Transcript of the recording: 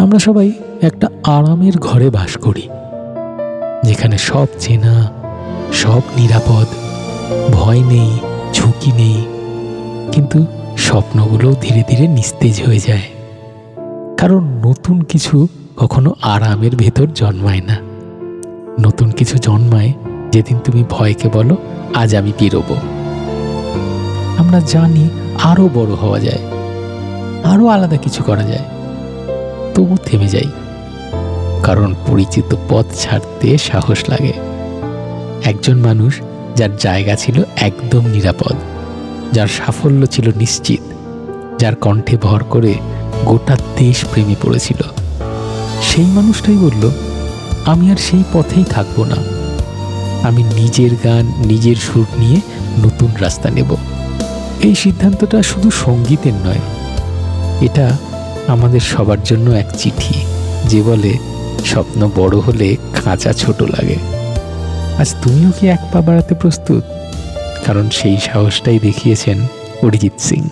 আমরা সবাই একটা আরামের ঘরে বাস করি, যেখানে সব চেনা, সব নিরাপদ, ভয় নেই, ঝুঁকি নেই। কিন্তু স্বপ্নগুলোও ধীরে ধীরে নিস্তেজ হয়ে যায়, কারণ নতুন কিছু কখনো আরামের ভেতর জন্মায় না। নতুন কিছু জন্মায় যেদিন তুমি ভয়কে বলো, আজ আমি বেরোবো। আমরা জানি আরো বড় হওয়া যায়, আরো আলাদা কিছু করা যায়, তবু থেমে যাই, কারণ পরিচিত পথ ছাড়তে সাহস লাগে। একজন মানুষ যার জায়গা ছিল একদম নিরাপদ, যার সাফল্য ছিল নিশ্চিত, যার কণ্ঠে ভর করে গোটা দেশ প্রেমে পড়েছিল, সেই মানুষটাই বলল, আমি আর সেই পথেই থাকবো না। আমি নিজের গান, নিজের সুর নিয়ে নতুন রাস্তা নেব। এই সিদ্ধান্তটা শুধু সঙ্গীতের নয়, এটা আমাদের সবার জন্য এক চিঠি, যে বলে স্বপ্ন বড় হলে খাঁচা ছোট লাগে। আজ তুমিও কি এক পা বাড়াতে প্রস্তুত? কারণ সেই সাহসটাই দেখিয়েছেন অরিজিৎ সিং।